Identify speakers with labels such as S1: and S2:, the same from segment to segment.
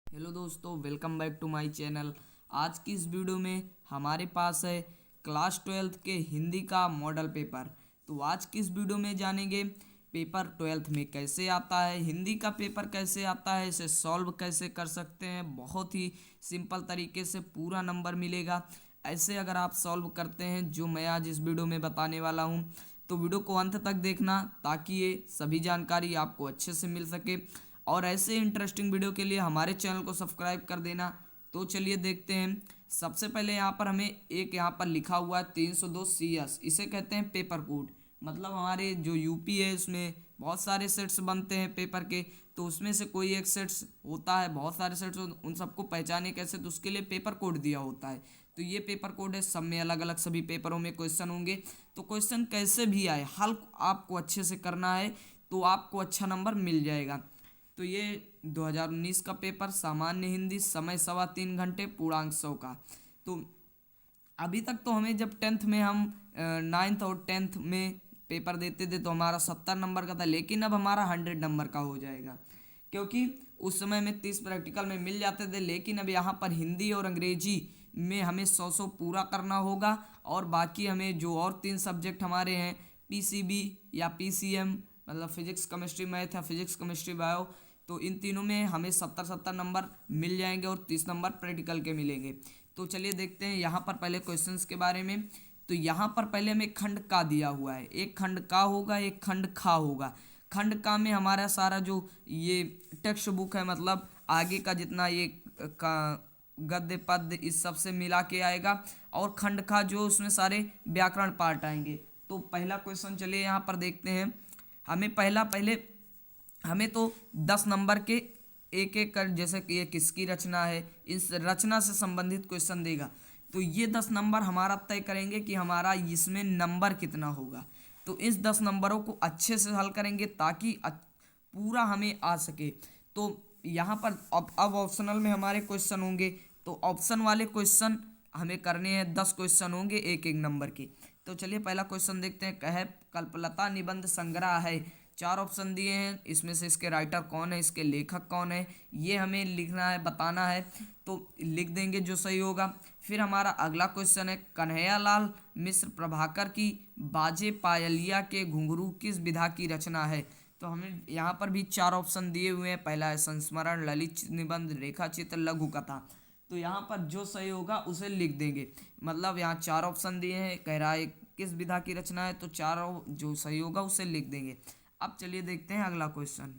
S1: Hello दोस्तों, welcome back to my channel. आज की इस वीडियो में हमारे पास है क्लास 12th के हिंदी का मॉडल पेपर। तो आज की इस वीडियो में जानेंगे पेपर 12th में कैसे आता है, हिंदी का पेपर कैसे आता है, इसे सॉल्व कैसे कर सकते हैं। बहुत ही सिंपल तरीके से पूरा नंबर मिलेगा। ऐसे अगर आप सॉल्व करते हैं जो मैं आज इस वीडियो में बताने वाला हूँ, तो वीडियो को अंत तक देखना ताकि ये सभी जानकारी आपको अच्छे से मिल सके। और ऐसे इंटरेस्टिंग वीडियो के लिए हमारे चैनल को सब्सक्राइब कर देना। तो चलिए देखते हैं। सबसे पहले यहाँ पर हमें एक यहाँ पर लिखा हुआ है 302 CS, इसे कहते हैं पेपर कोड। मतलब हमारे जो यूपी है उसमें बहुत सारे सेट्स बनते हैं पेपर के, तो उसमें से कोई एक सेट्स होता है, बहुत सारे सेट्स, उन सबको पहचाने कैसे, तो उसके लिए पेपर कोड दिया होता है। तो ये पेपर कोड है, सब में अलग अलग सभी पेपरों में क्वेश्चन होंगे। तो क्वेश्चन कैसे भी आए, हल आपको अच्छे से करना है तो आपको अच्छा नंबर मिल जाएगा। तो ये 2019 का पेपर, सामान्य हिंदी, समय 3.25 घंटे, पूर्णांक 100 का। तो अभी तक तो हमें जब 10th में हम 9th और 10th में पेपर देते थे तो हमारा 70 नंबर का था, लेकिन अब हमारा 100 नंबर का हो जाएगा, क्योंकि उस समय में 30 प्रैक्टिकल में मिल जाते थे। लेकिन अब यहाँ पर हिंदी और अंग्रेजी में हमें 100 पूरा करना होगा। और बाकी हमें जो और 3 सब्जेक्ट हमारे हैं, PCB या PCM, मतलब फिजिक्स केमिस्ट्री मैथ या फिजिक्स केमिस्ट्री बायो, तो इन तीनों में हमें 70 नंबर मिल जाएंगे और 30 नंबर प्रैक्टिकल के मिलेंगे। तो चलिए देखते हैं यहाँ पर पहले क्वेश्चंस के बारे में। तो यहाँ पर पहले हमें खंड का दिया हुआ है, एक खंड का होगा, एक खंड खा होगा। खंड का में हमारा सारा जो ये टेक्स्ट बुक है, मतलब आगे का जितना ये का गद्य पद्य इस सब से मिला के आएगा। और खंड का जो उसमें सारे व्याकरण पार्ट आएंगे। तो पहला क्वेश्चन चलिए यहाँ पर देखते हैं। हमें पहले हमें तो 10 नंबर के एक एक कर, जैसे कि ये किसकी रचना है, इस रचना से संबंधित क्वेश्चन देगा। तो ये 10 नंबर हमारा तय करेंगे कि हमारा इसमें नंबर कितना होगा। तो इस 10 नंबरों को अच्छे से हल करेंगे ताकि पूरा हमें आ सके। तो यहाँ पर अब ऑप्शनल में हमारे क्वेश्चन होंगे, तो ऑप्शन वाले क्वेश्चन हमें करने हैं। 10 क्वेश्चन होंगे एक एक नंबर के। तो चलिए पहला क्वेश्चन देखते हैं। कह कल्पलता निबंध संग्रह है, 4 ऑप्शन दिए हैं, इसमें से इसके राइटर कौन है, इसके लेखक कौन है, ये हमें लिखना है, बताना है। तो लिख देंगे जो सही होगा। फिर हमारा अगला क्वेश्चन है, कन्हैयालाल मिश्र प्रभाकर की बाजे पायलिया के घुंघरू किस विधा की रचना है। तो हमें यहाँ पर भी 4 ऑप्शन दिए हुए हैं। पहला है संस्मरण, ललित निबंध, रेखा चित्र, लघु कथा। तो यहाँ पर जो सही होगा उसे लिख देंगे। मतलब यहाँ 4 ऑप्शन दिए हैं, कह रहा है किस विधा की रचना है, तो चारों जो सही होगा उसे लिख देंगे। अब चलिए देखते हैं अगला क्वेश्चन।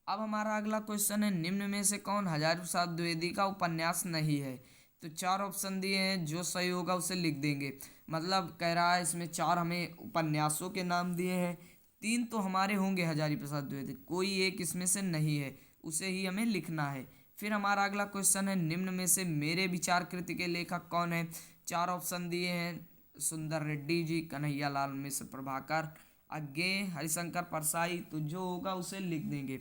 S1: अब हमारा अगला क्वेश्चन है, निम्न में से कौन हजारी प्रसाद द्विवेदी का उपन्यास नहीं है। तो 4 ऑप्शन दिए हैं, जो सही होगा उसे लिख देंगे। मतलब कह रहा है इसमें 4 हमें उपन्यासों के नाम दिए हैं, 3 तो हमारे होंगे हजारी प्रसाद द्विवेदी, कोई एक इसमें से नहीं है, उसे ही हमें लिखना है। फिर हमारा अगला क्वेश्चन है, निम्न में से मेरे विचार कृति के लेखक कौन है। 4 ऑप्शन दिए हैं, सुंदर रेड्डी जी, कन्हैयालाल मिश्र प्रभाकर, अज्ञे, हरिशंकर परसाई। तो जो होगा उसे लिख देंगे।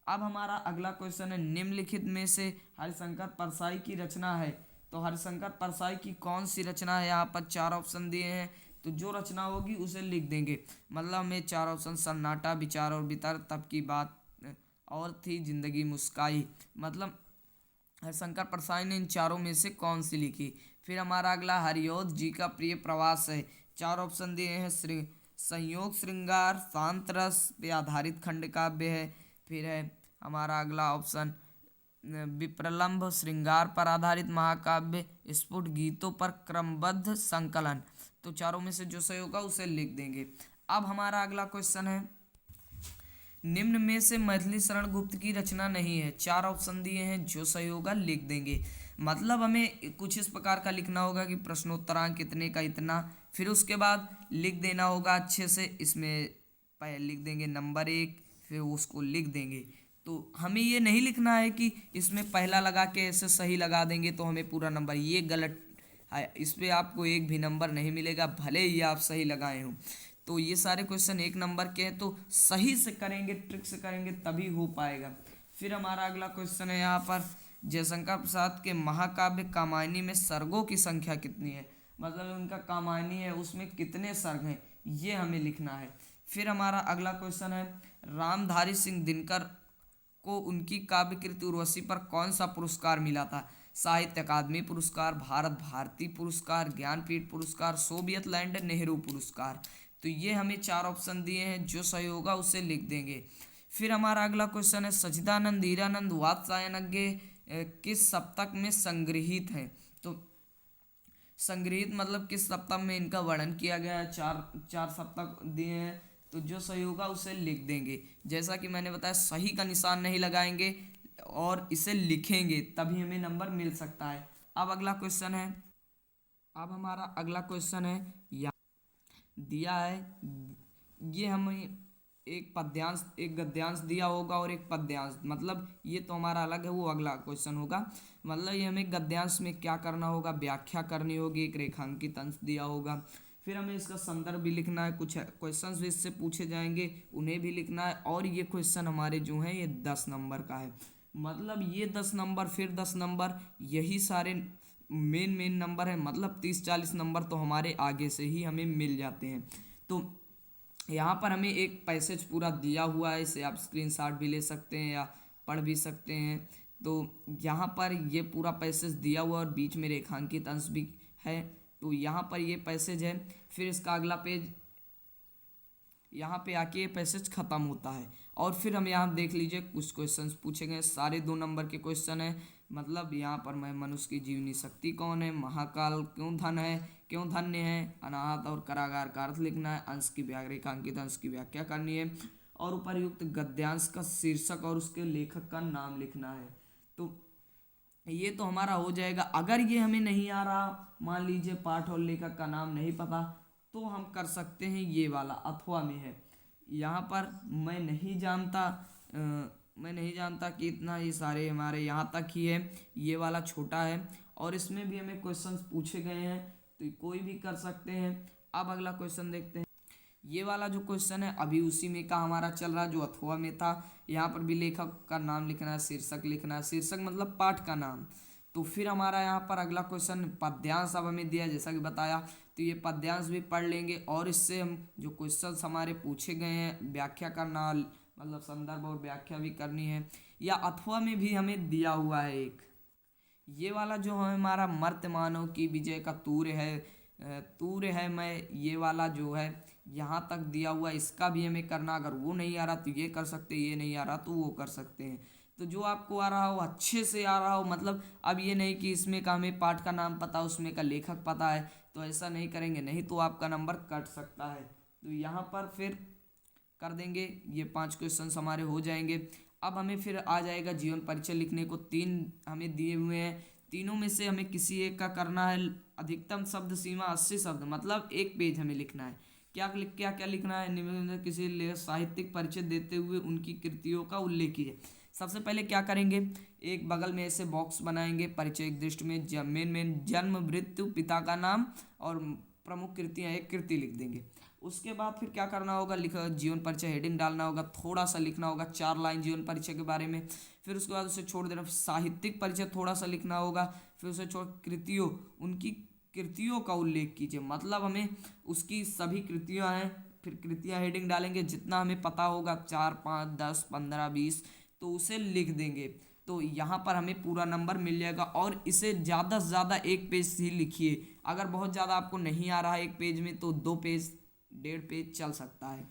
S1: अब हमारा अगला क्वेश्चन है, निम्नलिखित में से हरिशंकर परसाई की रचना है। तो हरिशंकर परसाई की कौन सी रचना है, यहाँ पर 4 ऑप्शन दिए हैं, तो जो रचना होगी उसे लिख देंगे। मतलब हमें 4 ऑप्शन, सन्नाटा, विचार और वितर, तब की बात और थी, जिंदगी मुस्काई। मतलब हरिशंकर परसाई ने इन चारों में से कौन सी लिखी। फिर हमारा अगला, हरिऔध जी का प्रिय प्रवास है। 4 ऑप्शन दिए हैं, संयोग श्रृंगार, शांत रस पे आधारित खंड काव्य है। फिर है हमारा अगला ऑप्शन, विप्रलंभ श्रृंगार पर आधारित महाकाव्य, स्फुट गीतों पर क्रमबद्ध संकलन। तो चारों में से जो सही होगा उसे लिख देंगे। अब हमारा अगला क्वेश्चन है, निम्न में से मैथिली शरण गुप्त की रचना नहीं है। 4 ऑप्शन दिए हैं, जो सही होगा लिख देंगे। मतलब हमें कुछ इस प्रकार का लिखना होगा कि प्रश्नोत्तरांक कितने का इतना, फिर उसके बाद लिख देना होगा अच्छे से। इसमें लिख देंगे नंबर 1, फिर उसको लिख देंगे। तो हमें ये नहीं लिखना है कि इसमें पहला लगा के ऐसे सही लगा देंगे तो हमें पूरा नंबर, ये गलत है। इस पर आपको एक भी नंबर नहीं मिलेगा, भले ही आप सही लगाए हों। तो ये सारे क्वेश्चन 1 नंबर के हैं, तो सही से करेंगे, ट्रिक से करेंगे तभी हो पाएगा। फिर हमारा अगला क्वेश्चन है यहाँ पर, जयशंकर प्रसाद के महाकाव्य कामायनी में सर्गों की संख्या कितनी है। मतलब उनका कामायनी है उसमें कितने सर्ग हैं, ये हमें लिखना है। फिर हमारा अगला क्वेश्चन है, रामधारी सिंह दिनकर को उनकी काव्य कृति उर्वशी पर कौन सा पुरस्कार मिला था? साहित्य अकादमी पुरस्कार, भारत भारती पुरस्कार, ज्ञानपीठ पुरस्कार, सोवियत लैंड नेहरू पुरस्कार। तो ये हमें चार ऑप्शन दिए हैं, जो सही होगा उसे लिख देंगे। फिर हमारा अगला क्वेश्चन है, सच्चिदानंद हीरानंद वात्स्यायनज्ञ किस सप्तक में संग्रहित है? तो संग्रहित मतलब किस सप्तक में इनका वर्णन किया गया है? चार सप्तक दिए हैं, तो जो सही होगा उसे लिख देंगे। जैसा कि मैंने बताया, सही का निशान नहीं लगाएंगे और इसे लिखेंगे, तभी हमें नंबर मिल सकता है। अब अगला क्वेश्चन है, अब हमारा अगला क्वेश्चन है, या दिया है, ये हमें एक पद्यांश एक गद्यांश दिया होगा और एक पद्यांश, मतलब ये तो हमारा अलग है, वो अगला क्वेश्चन होगा। मतलब ये हमें गद्यांश में क्या करना होगा, व्याख्या करनी होगी, एक रेखांकित अंश दिया होगा, फिर हमें इसका संदर्भ भी लिखना है, कुछ क्वेश्चंस भी इससे पूछे जाएंगे उन्हें भी लिखना है, और ये क्वेश्चन हमारे जो हैं ये 10 नंबर का है। मतलब ये 10 नंबर फिर 10 नंबर, यही सारे मेन नंबर है। मतलब 30-40 नंबर तो हमारे आगे से ही हमें मिल जाते हैं। तो यहाँ पर हमें एक पैसेज पूरा दिया हुआ है, इसे आप स्क्रीनशॉट भी ले सकते हैं या पढ़ भी सकते हैं। तो यहाँ पर ये पूरा पैसेज दिया हुआ और बीच में रेखांकित अंश भी है। तो यहाँ पर ये पैसेज है, फिर इसका अगला पेज, यहाँ पे आके ये पैसेज खत्म होता है। और फिर हम यहाँ देख लीजिए, कुछ क्वेश्चंस पूछे गए, सारे 2 नंबर के क्वेश्चन है। मतलब यहाँ पर मैं, मनुष्य की जीवनी शक्ति कौन है, महाकाल क्यों धन है, क्यों धन्य है, अनाहत और कारागार का अर्थ लिखना है, अंश की रेखांकित अंश की व्याख्या करनी है, और उपर्युक्त गद्यांश का शीर्षक और उसके लेखक का नाम लिखना है। तो ये तो हमारा हो जाएगा। अगर ये हमें नहीं आ रहा, मान लीजिए पाठ और लेखक का नाम नहीं पता, तो हम कर सकते हैं ये वाला, अथवा में है। यहाँ पर मैं नहीं जानता कि इतना, ये सारे हमारे यहाँ तक ही है, ये वाला छोटा है, और इसमें भी हमें क्वेश्चंस पूछे गए हैं, तो कोई भी कर सकते हैं। अब अगला क्वेश्चन देखते हैं। ये वाला जो क्वेश्चन है अभी उसी में का हमारा चल रहा है, जो अथवा में था। यहाँ पर भी लेखक का नाम लिखना है, शीर्षक लिखना है, शीर्षक मतलब पाठ का नाम। तो फिर हमारा यहाँ पर अगला क्वेश्चन पद्यांश अब हमें दिया, जैसा कि बताया, तो ये पद्यांश भी पढ़ लेंगे, और इससे हम जो क्वेश्चंस हमारे पूछे गए हैं, व्याख्या करना, मतलब संदर्भ और व्याख्या भी करनी है। या अथवा में भी हमें दिया हुआ है एक, ये वाला जो है हमारा, मर्त्य मानव की विजय का तूर्य है मैं, ये वाला जो है यहाँ तक दिया हुआ, इसका भी हमें करना। अगर वो नहीं आ रहा तो ये कर सकते, ये नहीं आ रहा तो वो कर सकते हैं। तो जो आपको आ रहा हो, अच्छे से आ रहा हो, मतलब अब ये नहीं कि इसमें का हमें पाठ का नाम पता, उसमें का लेखक पता है, तो ऐसा नहीं करेंगे, नहीं तो आपका नंबर कट सकता है। तो यहाँ पर फिर कर देंगे, ये 5 क्वेश्चन हमारे हो जाएंगे। अब हमें फिर आ जाएगा जीवन परिचय लिखने को, 3 हमें दिए हुए हैं, तीनों में से हमें किसी एक का करना है। अधिकतम शब्द सीमा 80 शब्द, मतलब एक पेज हमें लिखना है। क्या क्या लिखना है, निम्न में किसी साहित्यिक परिचय देते हुए उनकी कृतियों का उल्लेख कीजिए। सबसे पहले क्या करेंगे, एक बगल में ऐसे बॉक्स बनाएंगे, परिचय दृष्टि में मेन जन्म मृत्यु पिता का नाम और प्रमुख कृतियाँ, एक कृति लिख देंगे। उसके बाद फिर क्या करना होगा, लिखा जीवन परिचय हेडिंग डालना होगा, थोड़ा सा लिखना होगा, 4 लाइन जीवन परिचय के बारे में। फिर उसके बाद उसे छोड़ देना, साहित्यिक परिचय थोड़ा सा लिखना होगा, फिर उसे छोड़ कृतियों, उनकी कृतियों का उल्लेख कीजिए, मतलब हमें उसकी सभी कृतियाँ हैं, फिर कृतियाँ हेडिंग डालेंगे, जितना हमें पता होगा 4, 5, 10, 15, 20, तो उसे लिख देंगे। तो यहाँ पर हमें पूरा नंबर मिल जाएगा। और इसे ज़्यादा से ज़्यादा एक पेज ही लिखिए, अगर बहुत ज़्यादा आपको नहीं आ रहा है एक पेज में, तो 2 पेज 1.5 पेज चल सकता है,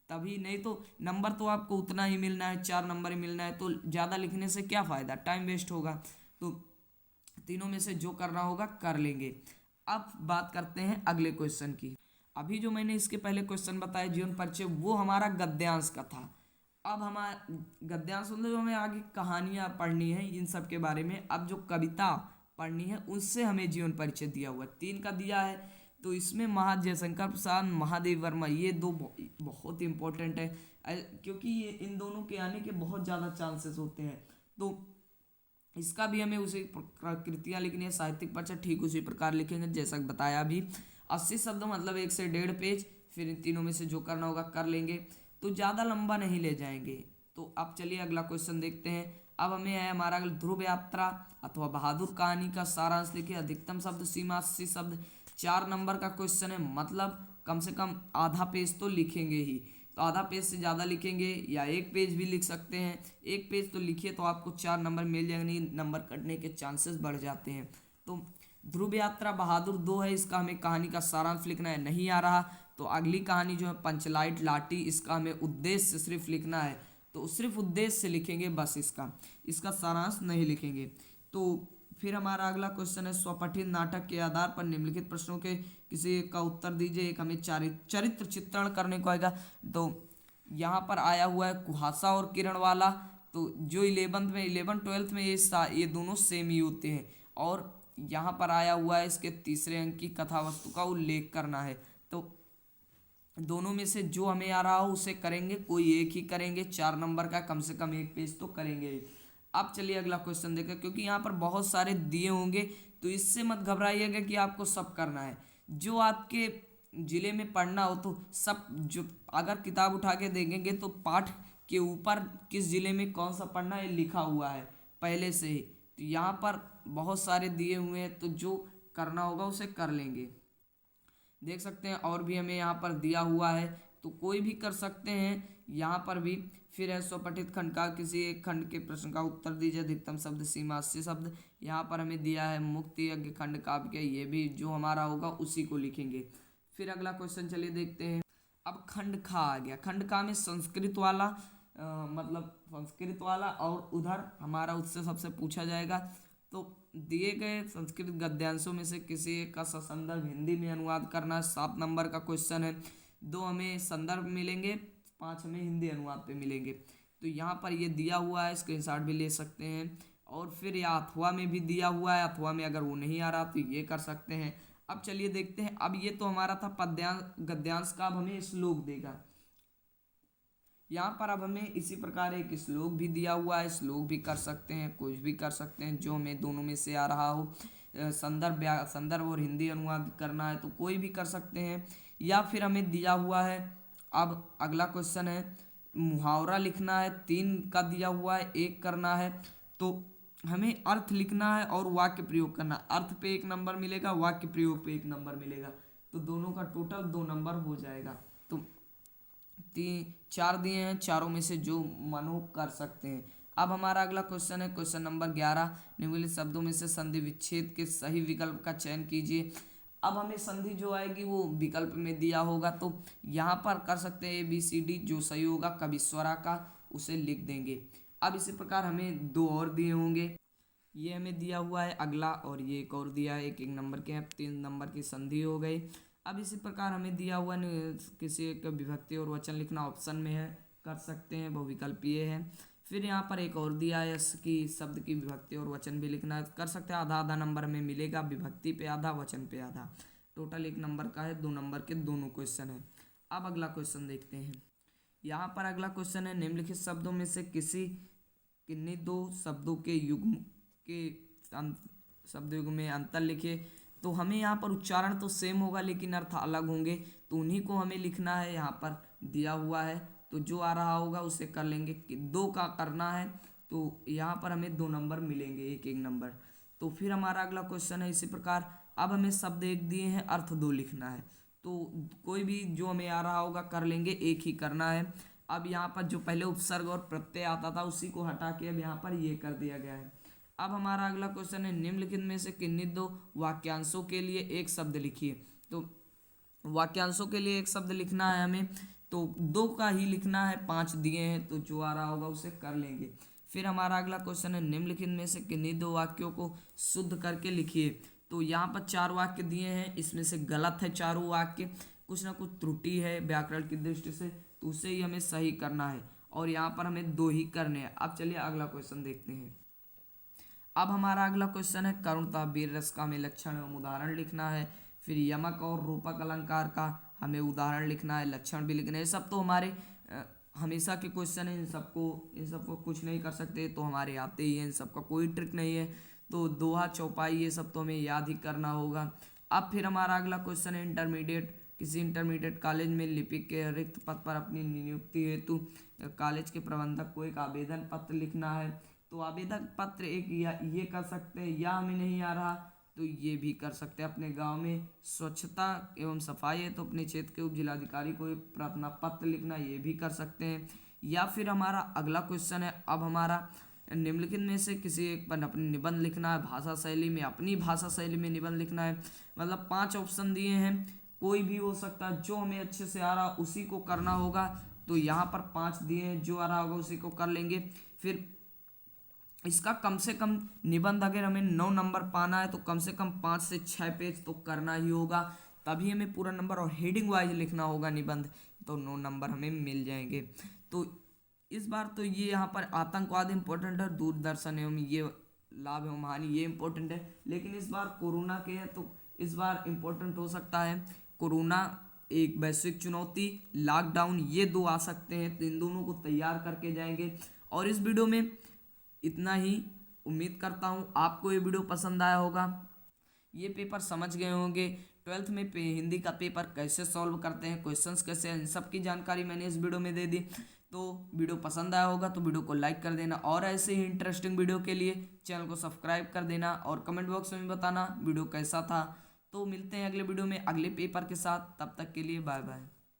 S1: तभी, नहीं तो नंबर तो आपको उतना ही मिलना है, 4 नंबर ही मिलना है, तो ज़्यादा लिखने से क्या फ़ायदा, टाइम वेस्ट होगा। तो तीनों में से जो करना होगा कर लेंगे। अब बात करते हैं अगले क्वेश्चन की। अभी जो मैंने इसके पहले क्वेश्चन बताया जीवन परिचय, वो हमारा गद्यांश का था। अब हमारा गद्यांश मतलब हमें आगे कहानियाँ पढ़नी है इन सब के बारे में। अब जो कविता पढ़नी है उससे हमें जीवन परिचय दिया हुआ है, 3 का दिया है। तो इसमें जयशंकर प्रसाद, महादेव वर्मा, ये 2 बहुत इंपॉर्टेंट है, क्योंकि ये इन दोनों के आने के बहुत ज़्यादा चांसेस होते हैं। तो इसका भी हमें उसी कृतियाँ लिखनी है, साहित्यिक परिचय ठीक उसी प्रकार लिखेंगे जैसा बताया अभी। 80 शब्द मतलब 1 से 1.5 पेज, फिर इन तीनों में से जो करना होगा कर लेंगे, तो ज़्यादा लंबा नहीं ले जाएंगे। तो अब चलिए अगला क्वेश्चन देखते हैं। अब हमें है हमारा अगला, ध्रुव यात्रा अथवा बहादुर कहानी का सारांश लिखिए, अधिकतम शब्द सीमा 80 शब्द, 4 नंबर का क्वेश्चन है, मतलब कम से कम आधा पेज तो लिखेंगे ही। तो आधा पेज से ज़्यादा लिखेंगे या एक पेज भी लिख सकते हैं। एक पेज तो लिखिए तो आपको 4 नंबर मिल जाएंगे, नहीं नंबर कटने के चांसेस बढ़ जाते हैं। तो ध्रुव यात्रा बहादुर 2 है, इसका हमें कहानी का सारांश लिखना है, नहीं आ रहा तो अगली कहानी जो है पंचलाइट लाठी, इसका हमें उद्देश्य सिर्फ लिखना है, तो सिर्फ उद्देश्य से लिखेंगे बस, इसका सारांश नहीं लिखेंगे। तो फिर हमारा अगला क्वेश्चन है स्वपठित नाटक के आधार पर निम्नलिखित प्रश्नों के किसी एक का उत्तर दीजिए। एक हमें चरित्र चित्रण करने को आएगा। तो यहाँ पर आया हुआ है कुहासा और किरण वाला। तो जो 11 12 में ये दोनों सेम ही होते हैं। और यहाँ पर आया हुआ है इसके तीसरे अंक की कथा वस्तु का उल्लेख करना है। तो दोनों में से जो हमें आ रहा हो उसे करेंगे, कोई एक ही करेंगे, 4 नंबर का कम से कम एक पेज तो करेंगे। अब चलिए अगला क्वेश्चन देखें, क्योंकि यहाँ पर बहुत सारे दिए होंगे तो इससे मत घबराइएगा कि आपको सब करना है। जो आपके जिले में पढ़ना हो तो सब, जो अगर किताब उठा के देखेंगे तो पाठ के ऊपर किस जिले में कौन सा पढ़ना है लिखा हुआ है पहले से ही। तो यहाँ पर बहुत सारे दिए हुए हैं, तो जो करना होगा उसे कर लेंगे। देख सकते हैं और भी हमें यहाँ पर दिया हुआ है, तो कोई भी कर सकते हैं यहाँ पर भी। फिर है स्वपठित खंड का किसी एक खंड के प्रश्न का उत्तर दीजिए, अधिकतम शब्द सीमा 80 शब्द। यहाँ पर हमें दिया है मुक्ति यज्ञ खंड काव्य के, ये भी जो हमारा होगा उसी को लिखेंगे। फिर अगला क्वेश्चन चलिए देखते हैं। अब खंड खा आ गया। खंड खा में संस्कृत वाला मतलब संस्कृत वाला, और उधर हमारा उससे सबसे पूछा जाएगा। तो दिए गए संस्कृत गद्यांशों में से किसी एक का संदर्भ हिंदी में अनुवाद करना है। 7 नंबर का क्वेश्चन है। 2 हमें संदर्भ मिलेंगे, 5 हमें हिंदी अनुवाद पे मिलेंगे। तो यहाँ पर ये दिया हुआ है, स्क्रीनशॉट भी ले सकते हैं। और फिर या अथवा में भी दिया हुआ है, अथवा में अगर वो नहीं आ रहा तो ये कर सकते हैं। अब चलिए देखते हैं। अब ये तो हमारा था पद्यांश गद्यांश का, अब हमें श्लोक देगा। यहाँ पर अब हमें इसी प्रकार एक श्लोक भी दिया हुआ है, श्लोक भी कर सकते हैं, कुछ भी कर सकते हैं जो हमें दोनों में से आ रहा हो। संदर्भ और हिंदी अनुवाद करना है तो कोई भी कर सकते हैं। या फिर हमें दिया हुआ है, अब अगला क्वेश्चन है मुहावरा लिखना है, 3 का दिया हुआ है, 1 करना है। तो हमें अर्थ लिखना है और वाक्य प्रयोग करना। अर्थ पे 1 नंबर मिलेगा, वाक्य प्रयोग पे 1 नंबर मिलेगा, तो दोनों का टोटल 2 नंबर हो जाएगा। तो 4 दिए हैं, चारों में से जो मन हो कर सकते हैं। अब हमारा अगला क्वेश्चन है क्वेश्चन नंबर 11। निम्नलिखित शब्दों में से संधि विच्छेद के सही विकल्प का चयन कीजिए। अब हमें संधि जो आएगी वो विकल्प में दिया होगा, तो यहाँ पर कर सकते हैं ABCD, जो सही होगा कविश्वरा का उसे लिख देंगे। अब इसी प्रकार हमें 2 और दिए होंगे, ये हमें दिया हुआ है अगला, और ये एक और दिया है, 1 नंबर के हैं, 3 नंबर की संधि हो गई। अब इसी प्रकार हमें दिया हुआ किसी एक विभक्ति और वचन लिखना ऑप्शन में है, कर सकते हैं, बहुविकल्पीय है। फिर यहाँ पर एक और दिया है कि शब्द की विभक्ति और वचन भी लिखना है, कर सकते हैं। आधा आधा नंबर में मिलेगा, विभक्ति पे आधा, वचन पे आधा। टोटल 1 नंबर का है, 2 नंबर के दोनों क्वेश्चन है। अब अगला क्वेश्चन देखते हैं। यहाँ पर अगला क्वेश्चन है निम्नलिखित शब्दों में से किन्हीं 2 शब्दों के युग्म के शब्द युग्म में अंतर लिखे। तो हमें यहाँ पर उच्चारण तो सेम होगा लेकिन अर्थ अलग होंगे, तो उन्हीं को हमें लिखना है। यहाँ पर दिया हुआ है तो जो आ रहा होगा उसे कर लेंगे। 2 का करना है तो यहाँ पर हमें 2 नंबर मिलेंगे, 1 नंबर। तो फिर हमारा अगला क्वेश्चन है इसी प्रकार। अब हमें शब्द 1 दिए हैं, अर्थ 2 लिखना है, तो कोई भी जो हमें आ रहा होगा कर लेंगे, 1 ही करना है। अब यहाँ पर जो पहले उपसर्ग और प्रत्यय आता था उसी को हटा के अब यहाँ पर ये कर दिया गया है। अब हमारा अगला क्वेश्चन है निम्नलिखित में से किन्हीं 2 वाक्यांशों के लिए 1 शब्द लिखिए। तो वाक्यांशों के लिए 1 शब्द लिखना है हमें, तो 2 का ही लिखना है, 5 दिए हैं तो जो आ रहा होगा उसे कर लेंगे। फिर हमारा अगला क्वेश्चन है निम्नलिखित में से किन्हीं 2 वाक्यों को शुद्ध करके लिखिए। तो यहाँ पर 4 वाक्य दिए हैं, इसमें से गलत है चारों वाक्य, कुछ ना कुछ त्रुटि है व्याकरण की दृष्टि से, तो उसे ही हमें सही करना है, और यहाँ पर हमें 2 ही करने हैं। अब चलिए अगला क्वेश्चन देखते हैं। अब हमारा अगला क्वेश्चन है करुणता वीर रस का हमें लक्षण एवं उदाहरण लिखना है। फिर यमक और रूपक अलंकार का हमें उदाहरण लिखना है, लक्षण भी लिखना है। सब तो हमारे हमेशा के क्वेश्चन है, इन सबको कुछ नहीं कर सकते, तो हमारे आते ही हैं, इन सबका कोई ट्रिक नहीं है। तो दोहा चौपाई ये सब तो हमें याद ही करना होगा। अब फिर हमारा अगला क्वेश्चन है इंटरमीडिएट। किसी इंटरमीडिएट कॉलेज में लिपिक के रिक्त पद पर अपनी नियुक्ति हेतु कॉलेज के प्रबंधक को एक आवेदन पत्र लिखना है। तो आवेदन पत्र एक ये कर सकते हैं, या हमें नहीं आ रहा तो ये भी कर सकते हैं। अपने गांव में स्वच्छता एवं सफाई है तो अपने क्षेत्र के उप जिलाधिकारी को एक प्रार्थना पत्र लिखना, ये भी कर सकते हैं। या फिर हमारा अगला क्वेश्चन है, अब हमारा निम्नलिखित में से किसी एक पर अपनी निबंध लिखना है, भाषा शैली में अपनी भाषा शैली में निबंध लिखना है। मतलब 5 ऑप्शन दिए हैं, कोई भी हो सकता है, जो हमें अच्छे से आ रहा उसी को करना होगा। तो यहाँ पर 5 दिए हैं, जो आ रहा होगा उसी को कर लेंगे। फिर इसका कम से कम निबंध अगर हमें 9 नंबर पाना है तो कम से कम 5 से 6 पेज तो करना ही होगा, तभी हमें पूरा नंबर, और हेडिंग वाइज लिखना होगा निबंध, तो 9 नंबर हमें मिल जाएंगे। तो इस बार तो ये यहाँ पर आतंकवाद इम्पोर्टेंट है, दूरदर्शन एवं ये लाभ एवं हानि ये इम्पोर्टेंट है। लेकिन इस बार कोरोना के है तो इस बार इम्पोर्टेंट हो सकता है कोरोना, एक वैश्विक चुनौती, लॉकडाउन, ये 2 आ सकते हैं। तो इन दोनों को तैयार करके जाएंगे। और इस वीडियो में इतना ही। उम्मीद करता हूँ आपको ये वीडियो पसंद आया होगा, ये पेपर समझ गए होंगे। 12th में हिंदी का पेपर कैसे सॉल्व करते हैं, क्वेश्चंस कैसे हैं, इन सब की जानकारी मैंने इस वीडियो में दे दी। तो वीडियो पसंद आया होगा तो वीडियो को लाइक कर देना, और ऐसे ही इंटरेस्टिंग वीडियो के लिए चैनल को सब्सक्राइब कर देना, और कमेंट बॉक्स में बताना वीडियो कैसा था। तो मिलते हैं अगले वीडियो में अगले पेपर के साथ, तब तक के लिए बाय बाय।